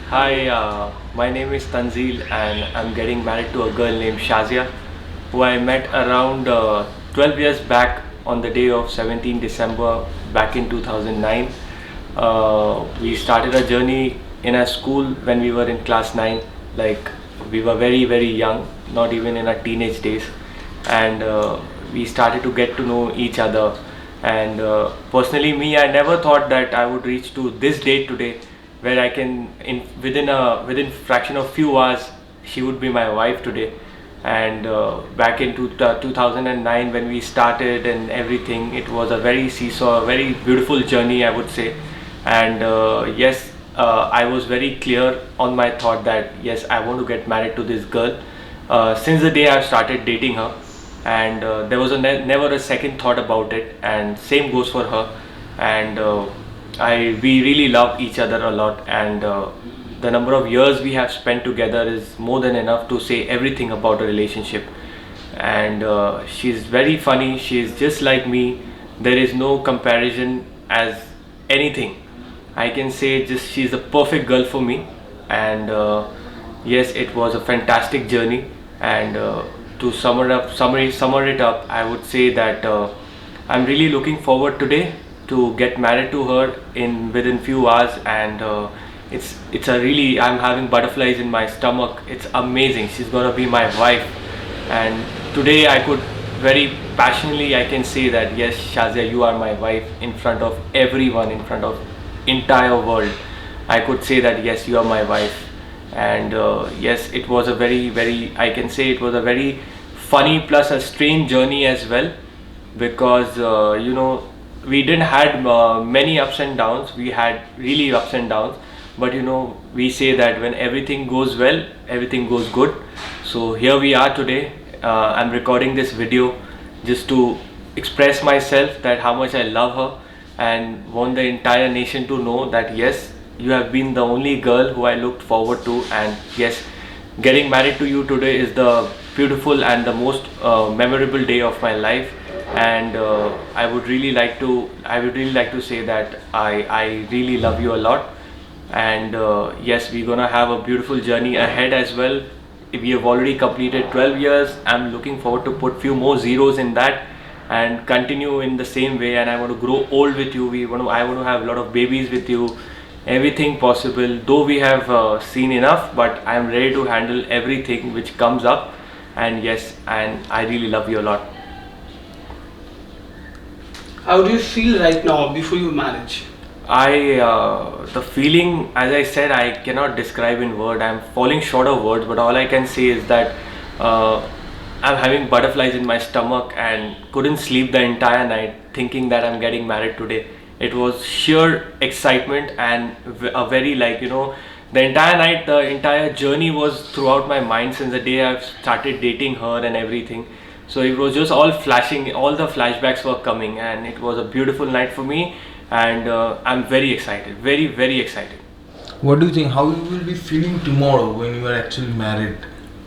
Hi, my name is Tanzil and I'm getting married to a girl named Shazia who I met around 12 years back on the day of 17 December back in 2009. We started a journey in a school when we were in class 9, like we were very young, not even in our teenage days, and we started to get to know each other. And personally, me, I never thought that I would reach to this date today, where I can, in within fraction of few hours, she would be my wife today. And back in 2009 when we started and everything, it was a very seesaw, a very beautiful journey, I would say. And yes, I was very clear on my thought that yes, I want to get married to this girl since the day I started dating her. And there was never a second thought about it, and same goes for her. And we really love each other a lot, and the number of years we have spent together is more than enough to say everything about a relationship. And she's very funny, she's just like me, there is no comparison as anything. I can say just she's a perfect girl for me. And yes, it was a fantastic journey. And to summer it up, I would say that I'm really looking forward today to get married to her in within few hours. And it's a really, I'm having butterflies in my stomach. It's amazing. She's gonna be my wife. And today I could very passionately I can say that yes, Shazia, you are my wife in front of everyone, in front of entire world. I could say that yes, you are my wife. And yes, it was a very I can say it was a very funny plus a strange journey as well, because we didn't had many ups and downs. We had really ups and downs, but we say that when everything goes well, everything goes good. So here we are today. I'm recording this video just to express myself that how much I love her, and want the entire nation to know that yes, you have been the only girl who I looked forward to. And yes, getting married to you today is the beautiful and the most memorable day of my life. And I would really like to say that I really love you a lot. And yes, we're gonna have a beautiful journey ahead as well. We have already completed 12 years. I'm looking forward to put few more zeros in that and continue in the same way. And I want to grow old with you. I want to have a lot of babies with you, everything possible. Though we have seen enough, but I am ready to handle everything which comes up. And yes, and I really love you a lot. How do you feel right now before your marriage? The feeling, as I said, I cannot describe in word. I'm falling short of words, but all I can say is that uh, I'm having butterflies in my stomach and couldn't sleep the entire night thinking that I'm getting married today. It was sheer excitement and a very the entire night, the entire journey was throughout my mind since the day I've started dating her and everything. So it was just all flashing, all the flashbacks were coming, and it was a beautiful night for me. And I'm very excited, very excited. What do you think? How you will be feeling tomorrow when you are actually married?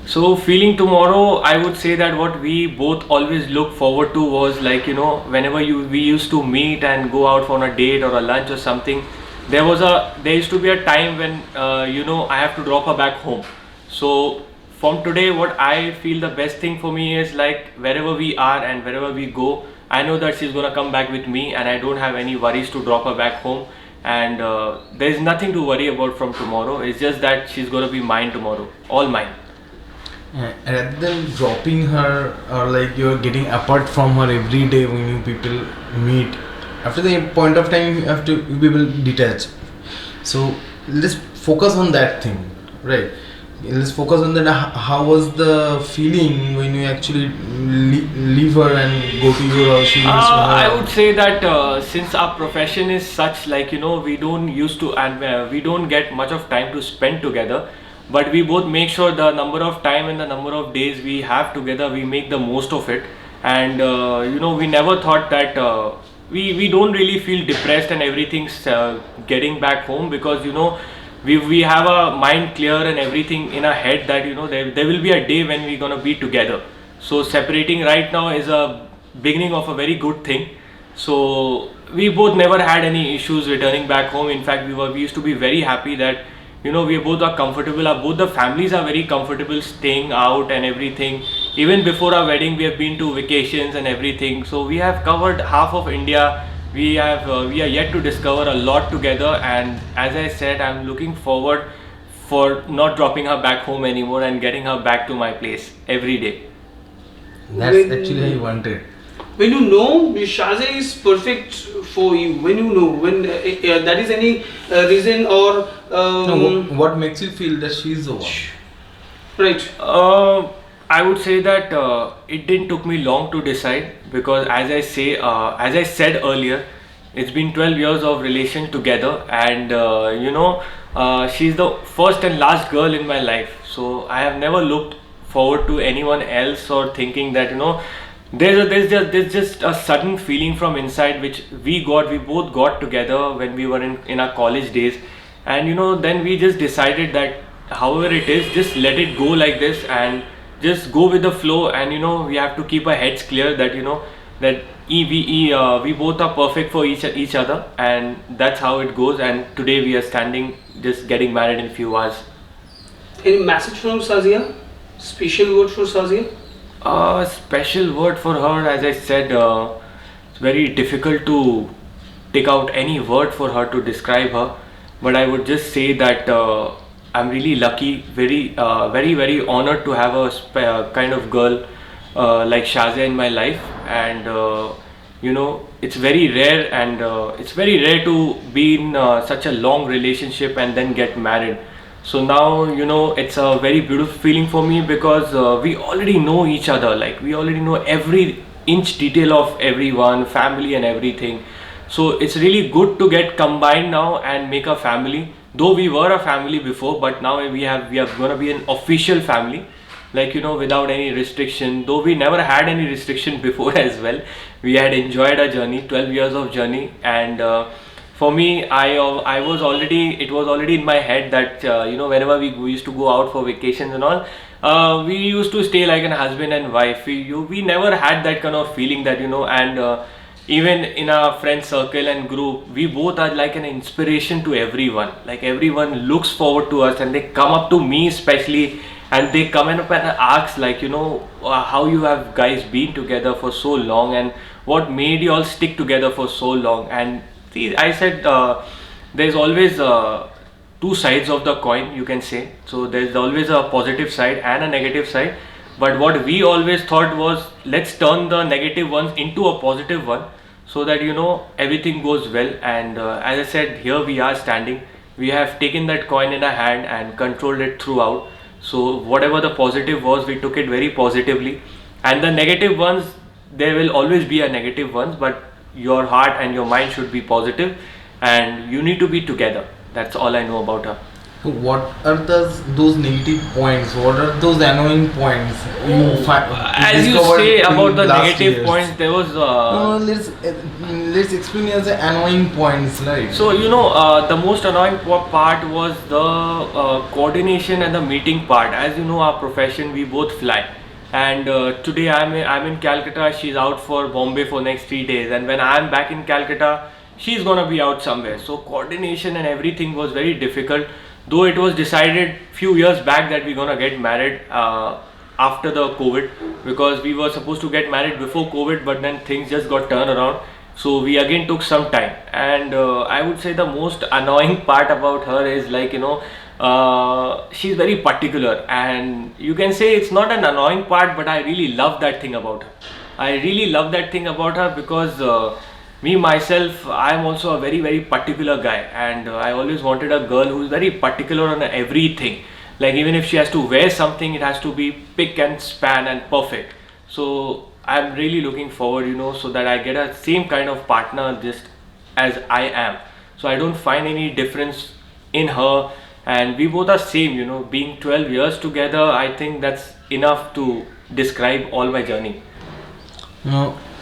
So feeling tomorrow, I would say that what we both always look forward to was whenever we used to meet and go out for a date or a lunch or something, there used to be a time when I have to drop her back home. So from today, what I feel the best thing for me is like wherever we are and wherever we go, I know that she's gonna come back with me, and I don't have any worries to drop her back home. And there's nothing to worry about from tomorrow. It's just that she's gonna be mine tomorrow, all mine. Rather than dropping her or like you're getting apart from her every day when you people meet, after the point of time you have to you people detach. So let's focus on that thing, right? Let's focus on that. How was the feeling when you actually leave her and go to your house? I would say that since our profession is such, we don't used to, and we don't get much of time to spend together. But we both make sure the number of time and the number of days we have together, we make the most of it. And we never thought that we don't really feel depressed and everything's getting back home, because we have a mind clear and everything in our head that there will be a day when we're gonna be together. So separating right now is a beginning of a very good thing. So we both never had any issues returning back home. In fact, we used to be very happy that we both are comfortable. Both the families are very comfortable staying out and everything. Even before our wedding, we have been to vacations and everything. So we have covered half of India. We are yet to discover a lot together. And as I said, I'm looking forward for not dropping her back home anymore and getting her back to my place every day. That's When- actually I wanted. When you know Shazia is perfect for you, when you know, when that is any reason or No, what makes you feel that she's the one? right? I would say that it didn't took me long to decide, because as I said earlier, it's been 12 years of relation together, and she's the first and last girl in my life. So I have never looked forward to anyone else, or thinking that there's just a sudden feeling from inside which we both got together when we were in our college days, and then we just decided that however it is, just let it go like this and just go with the flow, and we have to keep our heads clear that that we both are perfect for each other, and that's how it goes. And today we are standing, just getting married in a few hours. Any message from Shazia? Special word for Shazia? A special word for her, as I said, it's very difficult to take out any word for her to describe her, but I would just say that I'm really lucky, very honored to have a kind of girl like Shazia in my life, and it's very rare, and it's very rare to be in such a long relationship and then get married. So now it's a very beautiful feeling for me, because we already know each other, like we already know every inch detail of everyone, family and everything. So it's really good to get combined now and make a family. Though we were a family before, but now we are going to be an official family, like without any restriction. Though we never had any restriction before as well, we had enjoyed our journey, 12 years of journey. And for me, it was already in my head that whenever we used to go out for vacations and all, we used to stay like an husband and wife. We never had that kind of feeling that and even in our friend circle and group, we both are like an inspiration to everyone. Like everyone looks forward to us, and they come up to me especially, and they come up and ask, like how you have guys been together for so long, and what made you all stick together for so long. And see, I said there's always two sides of the coin, you can say. So there's always a positive side and a negative side, but what we always thought was, let's turn the negative ones into a positive one, so that everything goes well. And as I said, here we are standing, we have taken that coin in our hand and controlled it throughout. So whatever the positive was, we took it very positively, and the negative ones, there will always be a negative ones, but your heart and your mind should be positive, and you need to be together. That's all I know about her. So what are those negative points? What are those annoying points you find? As you say about the negative points, there was No, let's explain as the annoying points, right? so the most annoying part was the coordination and the meeting part. As you know, our profession, we both fly, and today I'm in Calcutta, she's out for Bombay for next 3 days, and when I'm back in Calcutta, she's gonna be out somewhere. So coordination and everything was very difficult. Though it was decided few years back that we're gonna get married after the COVID, because we were supposed to get married before COVID, but then things just got turned around. So we again took some time, and I would say the most annoying part about her is, like she's very particular, and you can say it's not an annoying part, but I really love that thing about her. I really love that thing about her, because me myself, I am also a very particular guy, and I always wanted a girl who is very particular on everything. Like even if she has to wear something, it has to be pick and span and perfect. So I'm really looking forward, so that I get a same kind of partner just as I am. So I don't find any difference in her, and we both are same. Being 12 years together, I think that's enough to describe all my journey.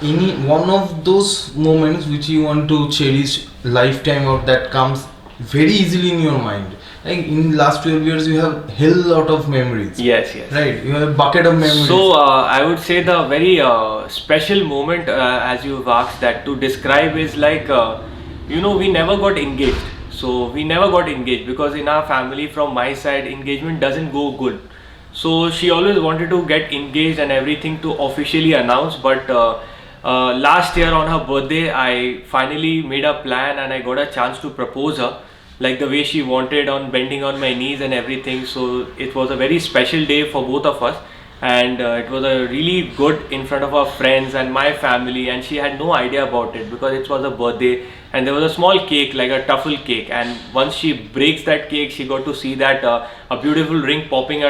Any one of those moments which you want to cherish lifetime, or that comes very easily in your mind? Like in last 12 years, you have hell lot of memories. Yes. Right, you have a bucket of memories. So I would say the very special moment, as you've asked that to describe, is like we never got engaged. So we never got engaged because in our family, from my side, engagement doesn't go good. So she always wanted to get engaged and everything to officially announce. But last year on her birthday, I finally made a plan and I got a chance to propose her like the way she wanted, on bending on my knees and everything. So it was a very special day for both of us, and it was a really good in front of our friends and my family, and she had no idea about it because it was a birthday and there was a small cake, like a truffle cake, and once she breaks that cake, she got to see that a beautiful ring popping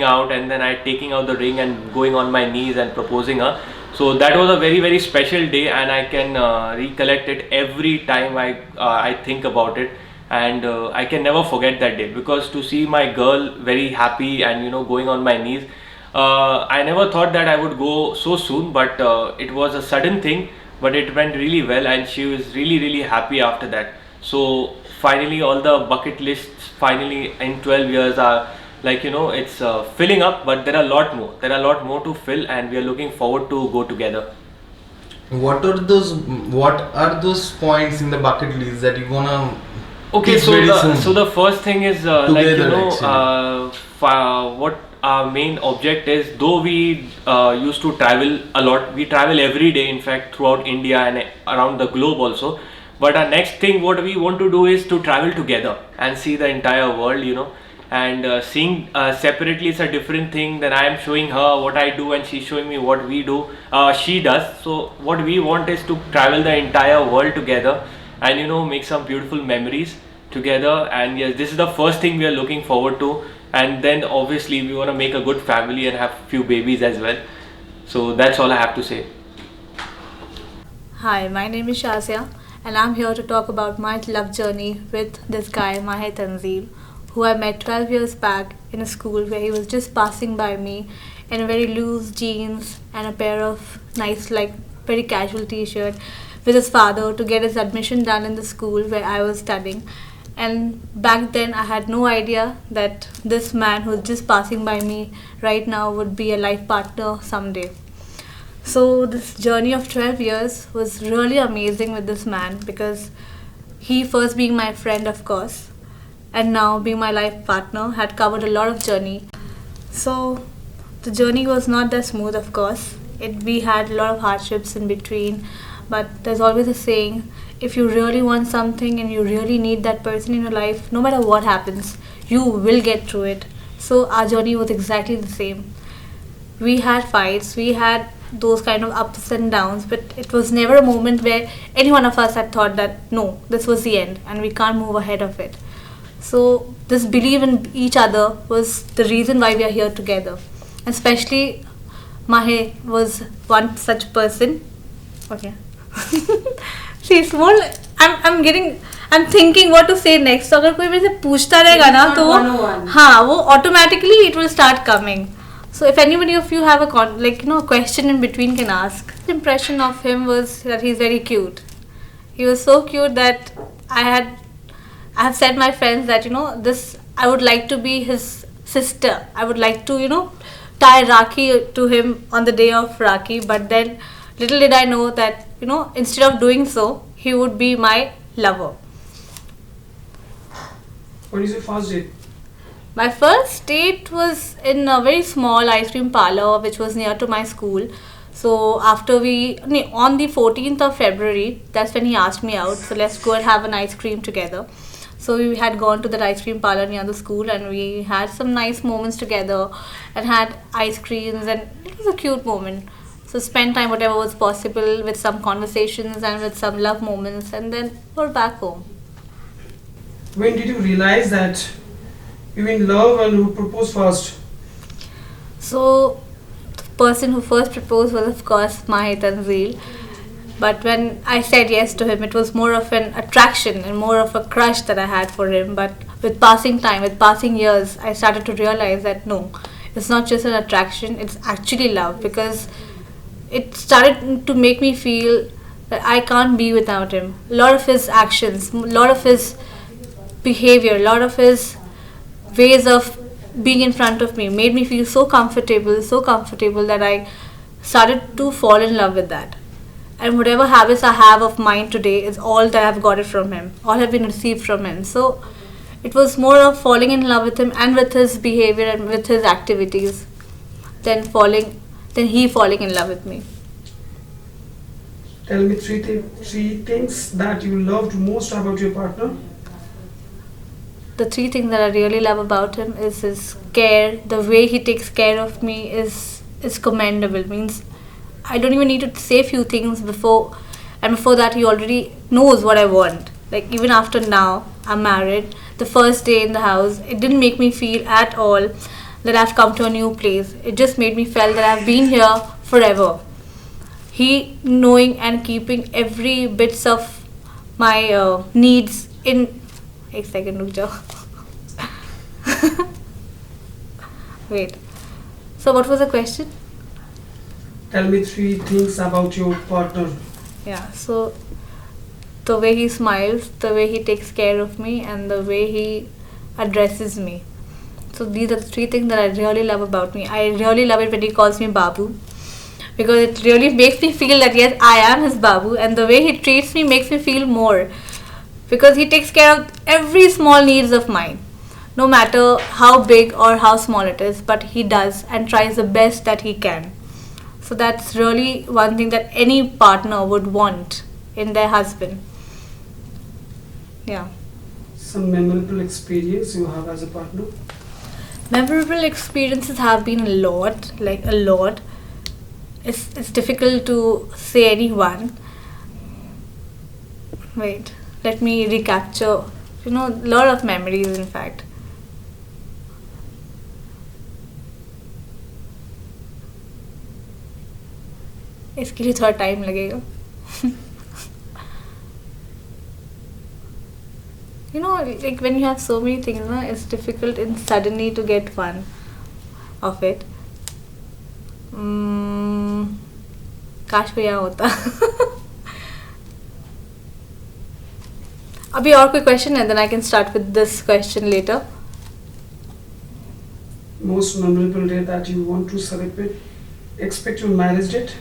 out, and then I taking out the ring and going on my knees and proposing her. So that was a very very special day, and I can recollect it every time I think about it. And I can never forget that day, because to see my girl very happy and going on my knees, I never thought that I would go so soon, but it was a sudden thing, but it went really well and she was really really happy after that. So finally all the bucket lists finally in 12 years are like it's filling up, but there are a lot more to fill, and we are looking forward to go together. What are those points in the bucket list that you wanna Okay, tick so very soon? the first thing is Together, what our main object is. Though we used to travel a lot, we travel every day, in fact, throughout India and around the globe also. But our next thing, what we want to do is to travel together and see the entire world, And seeing separately is a different thing. Then I am showing her what I do, and she's showing me what we do. She does. So what we want is to travel the entire world together, and make some beautiful memories together. And yes, this is the first thing we are looking forward to, and then obviously we want to make a good family and have few babies as well. So that's all I have to say. Hi, my name is Shazia, and I'm here to talk about my love journey with this guy, Mahe Tanzeel, who I met 12 years back in a school where he was just passing by me in a very loose jeans and a pair of nice, like, very casual t-shirt, with his father to get his admission done in the school where I was studying. And back then I had no idea that this man who's just passing by me right now would be a life partner someday. So this journey of 12 years was really amazing with this man, because he, first being my friend of course, and now being my life partner, had covered a lot of journey. So the journey was not that smooth, of course. We had a lot of hardships in between, but there's always a saying, if you really want something and you really need that person in your life, no matter what happens, you will get through it. So our journey was exactly the same. We had fights, we had those kind of ups and downs, but it was never a moment where any one of us had thought that no, this was the end and we can't move ahead of it. So this belief in each other was the reason why we are here together. Especially Mahe was one such person. Okay. See, it's more like, I'm thinking what to say next. So अगर कोई मेरे से पूछता रहेगा ना तो हाँ वो automatically it will start coming. So if anybody of you have a question in between, can ask. The impression of him was that he's very cute. He was so cute that I have said my friends that this, I would like to be his sister. I would like to tie Rakhi to him on the day of Rakhi. But then little did I know that instead of doing so, he would be my lover. What is your first date? My first date was in a very small ice cream parlor which was near to my school. So after on the 14th of February, that's when he asked me out. So let's go and have an ice cream together. So we had gone to that ice cream parlor near the school, and we had some nice moments together and had ice creams, and it was a cute moment. So spend time whatever was possible with some conversations and with some love moments, and then we're back home. When did you realize that you in love, and who proposed first? So the person who first proposed was of course Mahe Tanzeel. But when I said yes to him, it was more of an attraction and more of a crush that I had for him. But with passing time, with passing years, I started to realize that no, it's not just an attraction, it's actually love, because it started to make me feel that I can't be without him. A lot of his actions, a lot of his behavior, a lot of his ways of being in front of me made me feel so comfortable that I started to fall in love with that. and whatever habits I have of mine today is all that I've got it from him. All have been received from him. So it was more of falling in love with him and with his behavior and with his activities than he falling in love with me. Tell me three things that you loved most about your partner. The three things that I really love about him is his care. The way he takes care of me is commendable. Means I don't even need to say few things before, and before that he already knows what I want. Like even after now I'm married, the first day in the house, it didn't make me feel at all that I've come to a new place. It just made me feel that I've been here forever. He knowing and keeping every bits of my needs in. एक second रुक जाओ. Wait. So what was the question? Tell me three things about your partner. Yeah. So the way he smiles, the way he takes care of me, and the way he addresses me. So these are the three things that I really love about me. I really love it when he calls me Babu, because it really makes me feel that yes, I am his Babu, and the way he treats me makes me feel more, because he takes care of every small needs of mine, no matter how big or how small it is, but he does and tries the best that he can. So that's really one thing that any partner would want in their husband. Yeah. Some memorable experience you have as a partner. Memorable experiences have been a lot, like a lot. It's difficult to say any one. Wait, let me recapture, a lot of memories in fact. इसके लिए थोड़ा time लगेगा. Like when you have so many things, it's difficult in suddenly to get one of it. काश कोई यहाँ होता. अभी और कोई question है, then I can start with this question later. Most memorable day that you want to celebrate. Expect your marriage date.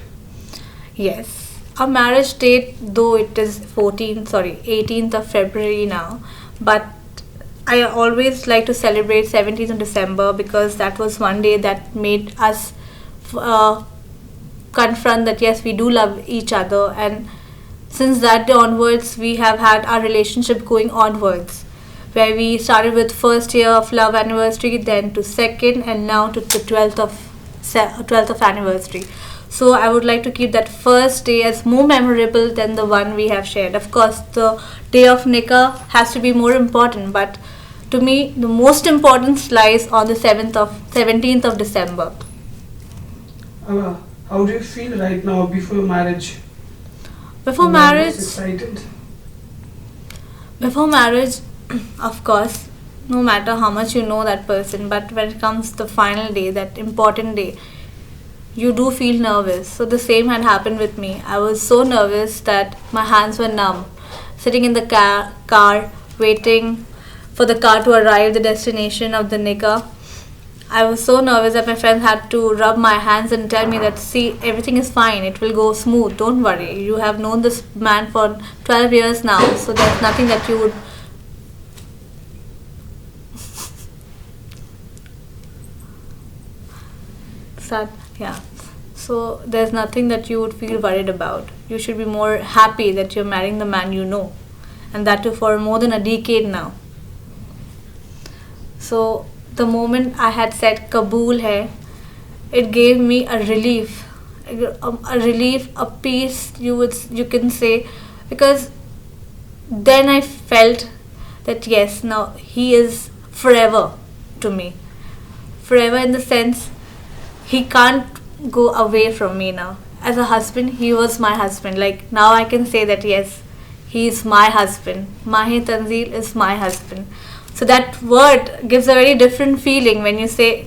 Yes. Our marriage date, though it is 18th of February now, but I always like to celebrate 17th of December, because that was one day that made us confront that yes, we do love each other, and since that day onwards we have had our relationship going onwards, where we started with first year of love anniversary, then to second, and now to the 12th of anniversary. So I would like to keep that first day as more memorable than the one we have shared. Of course, the day of nikah has to be more important, but to me, the most importance lies on the 17th of December. How do you feel right now before marriage? Before marriage, Excited? Before marriage, of course, no matter how much you know that person, but when it comes to the final day, that important day, you do feel nervous. So the same had happened with me. I was so nervous that my hands were numb. Sitting in the car, waiting for the car to arrive, the destination of the nikah, I was so nervous that my friends had to rub my hands and tell me that, see, everything is fine, it will go smooth, don't worry. You have known this man for 12 years now, so there's nothing that you would... Sad. Yeah. So there's nothing that you would feel worried about. You should be more happy that you're marrying the man you know, and that too for more than a decade now. So the moment I had said kabul hai, it gave me a relief, a peace, you can say, because then I felt that yes, now he is forever to me. Forever in the sense, he can't go away from me now. As a husband, he was my husband. Like now I can say that yes, he is my husband. Mahe Tanzeel is my husband. So that word gives a very different feeling when you say,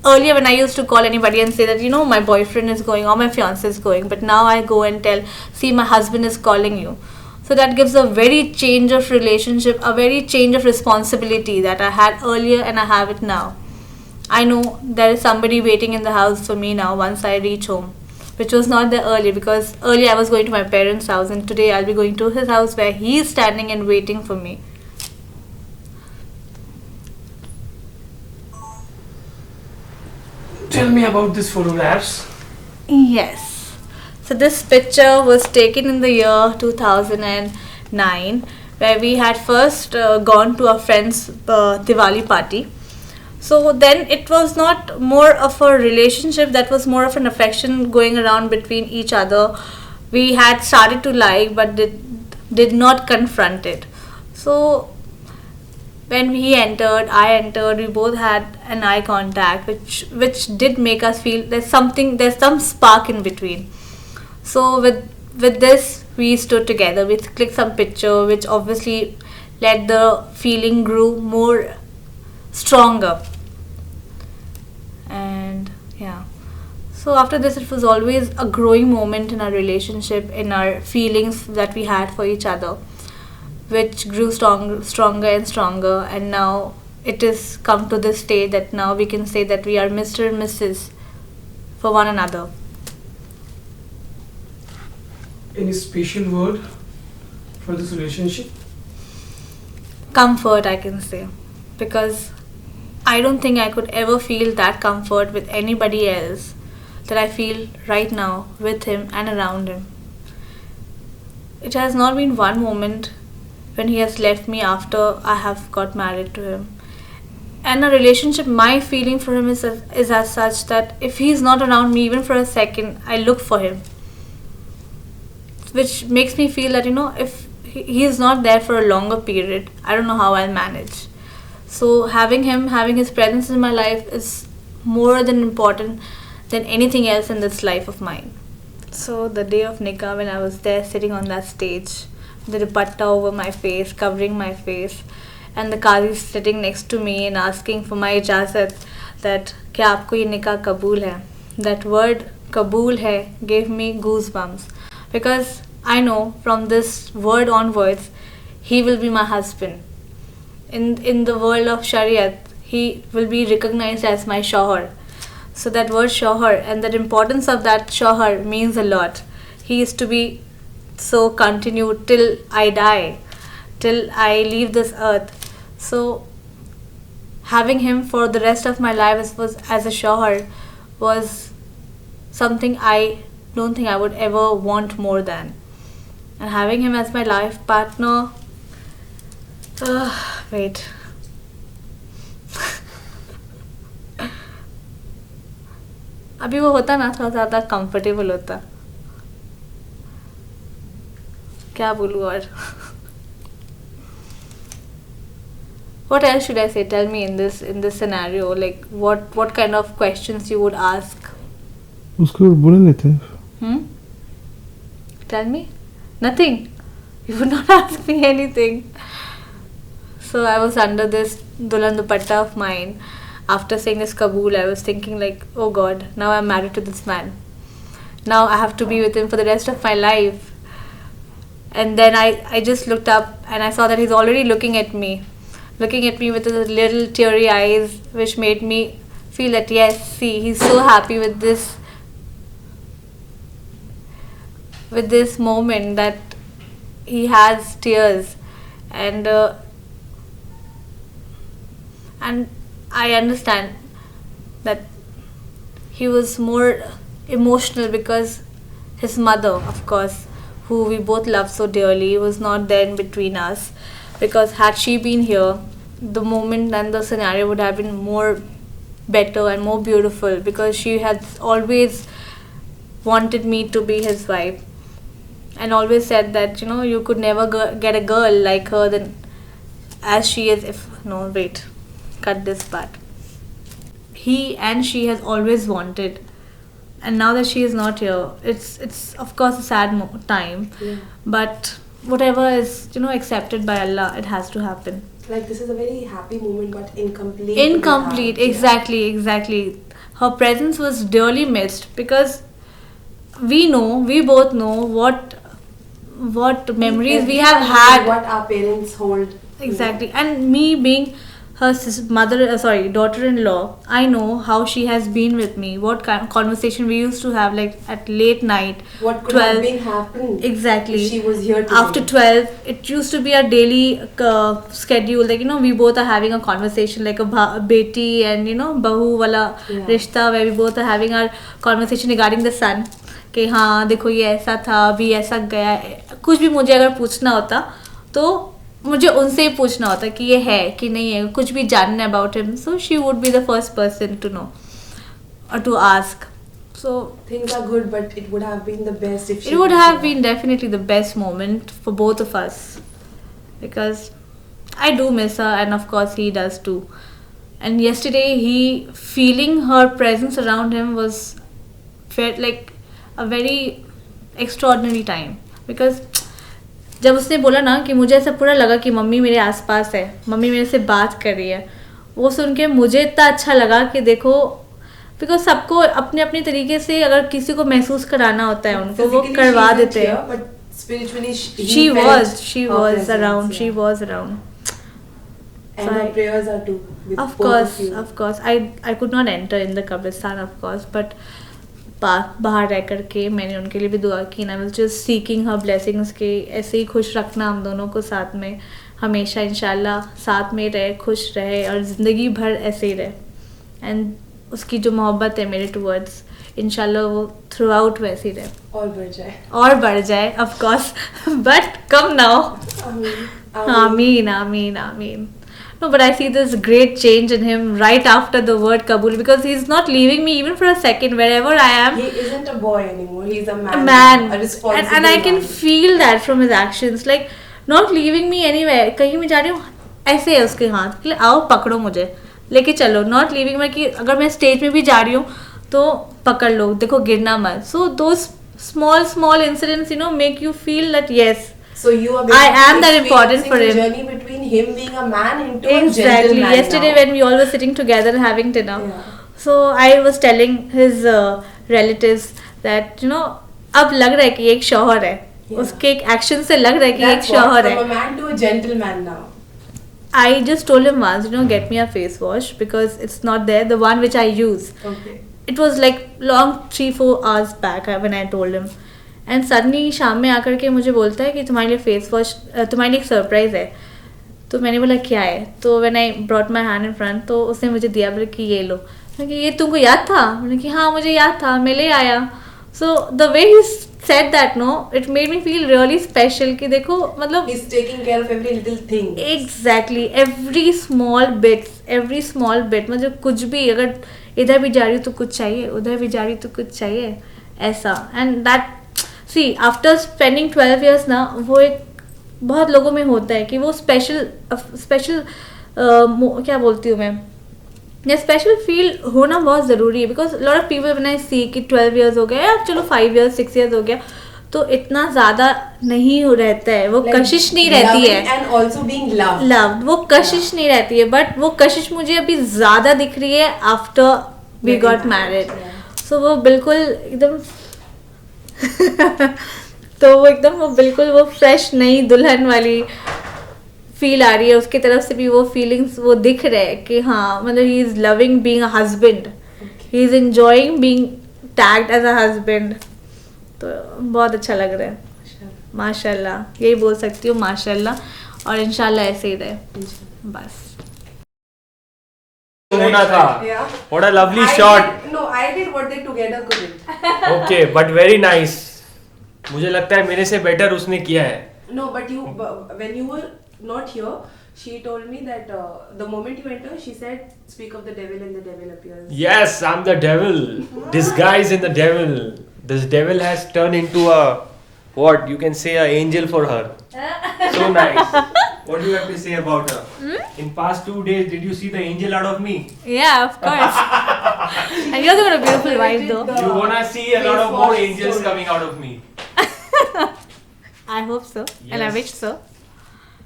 earlier when I used to call anybody and say that, my boyfriend is going or my fiance is going, but now I go and tell, see, my husband is calling you. So that gives a very change of relationship, a very change of responsibility that I had earlier and I have it now. I know there is somebody waiting in the house for me now once I reach home. which was not there earlier, because earlier I was going to my parents' house and today I'll be going to his house where he's standing and waiting for me. Tell me about these photographs. Yes. So this picture was taken in the year 2009, where we had first gone to a friend's Diwali party. So then it was not more of a relationship, that was more of an affection going around between each other. We had started to like, but did not confront it. So when he entered, I entered, we both had an eye contact, which did make us feel there's some spark in between. So with this, we stood together, we clicked some picture, which obviously let the feeling grew more stronger. And yeah, so after this, it was always a growing moment in our relationship, in our feelings that we had for each other, which grew stronger and stronger. And now it is come to this stage that now we can say that we are Mr. and Mrs. for one another. Any special word for this relationship? Comfort, I can say, because I don't think I could ever feel that comfort with anybody else that I feel right now with him and around him. It has not been one moment when he has left me after I have got married to him. And a relationship, my feeling for him is as such that if he's not around me even for a second, I look for him. Which makes me feel that, if he is not there for a longer period, I don't know how I'll manage. So having his presence in my life is more than important than anything else in this life of mine. So the day of Nikah, when I was there sitting on that stage, the dupatta over my face, covering my face, and the Qazi sitting next to me and asking for my ijazat that kya aapko ye nikah kabul hai. That word kabul hai gave me goosebumps, because I know from this word onwards, he will be my husband. In the world of Shariat, he will be recognized as my shohar. So that word shohar and the importance of that shohar means a lot. He is to be so continued till I die, till I leave this earth. So having him for the rest of my life was as a shohar was something I don't think I would ever want more than. And having him as my life partner, wait. अभी वो होता ना थोड़ा ज़्यादा comfortable होता, क्या बोलूँ और what else should I say? Tell me in this scenario, like what kind of questions you would ask. उसको बुला लेते हैं. Tell me. Nothing. You would not ask me anything. So I was under this Dulan Dupatta of mine. After saying this Kabul, I was thinking like, oh God, now I'm married to this man. Now I have to be with him for the rest of my life. And then I just looked up and I saw that he's already looking at me with his little teary eyes, which made me feel that yes, see, he's so happy with this moment that he has tears. And I understand that he was more emotional because his mother, of course, who we both love so dearly, was not there in between us. Because had she been here, the moment and the scenario would have been more better and more beautiful, because she has always wanted me to be his wife and always said that you could never get a girl like her than as she is. Cut this part. He and she has always wanted, and now that she is not here, it's of course a sad time. Yeah. But whatever is accepted by Allah, it has to happen. Like this is a very happy moment, but incomplete. Incomplete, Yeah. exactly. Her presence was dearly missed, because we both know what memories we have had. What our parents hold. Exactly. And me being her daughter-in-law, I know how she has been with me. What kind of conversation we used to have, like at late night. What could have been happened Exactly. if she was here today? After 12, it used to be a daily schedule. Like, we both are having a conversation, like a beti and, bahu wala rishta, where we both are having our conversation regarding the son. कि हाँ देखो ये ऐसा था, अभी ऐसा गया. कुछ भी मुझे अगर पूछना होता तो मुझे उनसे ही पूछना होता कि ये है कि नहीं है, कुछ भी जानना about him. So she would be the first person to know और to ask. So things are good, but it would have been the best if she it would was have here. been definitely the best moment for both of us, because I do miss her and of course he does too. And yesterday feeling her presence around him felt like a very extraordinary time, because जब उसने बोला ना कि मुझे ऐसा पूरा लगा कि मम्मी मेरे आसपास है, मम्मी मेरे से बात कर रही है, वो सुन के मुझे इतना अच्छा लगा कि देखो, बिकॉज सबको अपने अपने तरीके से अगर किसी को महसूस कराना होता है उनको वो करवा देते हैं. She was around. And her prayers are too. With Of both you. course. I could not enter in the Kabristan, of course, but बाहर रह करके मैंने उनके लिए भी दुआ की. and I was just seeking her blessings के ऐसे ही खुश रखना हम दोनों को साथ में हमेशा इंशाल्लाह साथ में रहे, खुश रहे और ज़िंदगी भर ऐसे ही रहे. एंड उसकी जो मोहब्बत है मेरे टूवर्ड्स, इंशाल्लाह वो थ्रू आउट वैसे ही रहे और बढ़ जाए of course. But come now. आमीन. No, but I see this great change in him right after the word kabul, because he's not leaving me even for a second. Wherever I am, He isn't a boy anymore. He's a man. A responsible and I can man. feel that from his actions. Like not leaving me anywhere. कहीं मैं जा रही हूँ ऐसे है उसके हाथ कि आओ पकड़ो मुझे लेके चलो. Not leaving me कि अगर मैं स्टेज में भी जा रही हूँ तो पकड़ लो, देखो गिरना मत. So those small incidents, make you feel that yes. So you are I am that important for experiencing him. the journey between him being a man into a Exactly. gentleman Yesterday now. when we all were sitting together and having dinner, Yeah. so I was telling his relatives that अब लग रहा है कि एक शौहर है. Yeah. उसके एक एक्शन से लग रहा है कि एक That's what, शौहर है. from a man to a gentleman now. I just told him once, get me a face wash because it's not there. The one which I use. Okay. It was like long 3-4 hours back when I told him. And suddenly शाम में आकर के मुझे बोलता है कि तुम्हारे लिए फेस वॉश, तुम्हारे लिए एक सरप्राइज़ है. तो मैंने बोला क्या है. तो when I brought my hand in front, तो उसने मुझे दिया, बोले कि ये लो. मैंने कि ये तुमको याद था. मैंने कि हाँ मुझे याद था, मैं ले आया. So the way he said that it made me feel really special कि देखो मतलब He's taking care of every little thing. Exactly every small bit. मतलब कुछ भी अगर इधर भी जा रही हूँ तो कुछ चाहिए, उधर भी जा रही हूँ तो कुछ चाहिए, ऐसा. And that see after spending 12 years ना, वो एक बहुत लोगों में होता है कि वो स्पेशल क्या बोलती हूँ मैं, ये स्पेशल फील होना बहुत ज़रूरी है. Because lot of people when I see कि 12 years हो गया या चलो 5 years 6 years हो गया तो इतना ज़्यादा नहीं रहता है, वो कशिश नहीं रहती है. And also being loved. वो कशिश नहीं रहती है. बट वो कशिश मुझे अभी ज़्यादा दिख रही है आफ्टर वी गॉट मैरिड. सो वो बिल्कुल एकदम तो वो बिल्कुल वो फ्रेश नई दुल्हन वाली फील आ रही है. उसकी तरफ से भी वो फीलिंग्स वो दिख रहे हैं कि हाँ मतलब he is loving being a husband, he is enjoying being tagged as a husband. तो बहुत अच्छा लग रहा है. माशाल्लाह, यही बोल सकती हूँ माशाल्लाह. और इंशाल्लाह ऐसे ही रहे बस. होना था. Yeah. What a lovely I shot. I did what they together couldn't. Okay, but very nice. मुझे लगता है मेरे से बेटर उसने किया है. No, but when you were not here, she told me that the moment you enter, she said, "Speak of the devil, and the devil appears." Yes, I'm the devil. Disguised in the devil. This devil has turned into a what you can say an angel for her. So nice. What do you have to say about her? In past 2 days, did you see the angel out of me? Yeah, of course. And you're got a beautiful wife though. You wanna see a lot of more angels coming out of me. I hope so, and I Yes. wish so.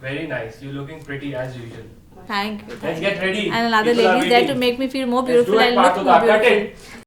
Very nice. You're looking pretty as usual. Thank you. Let's get ready. And another People are lady is there to waiting. make me feel more Let's beautiful do it, and look Patu more Ka. Cut beautiful. it.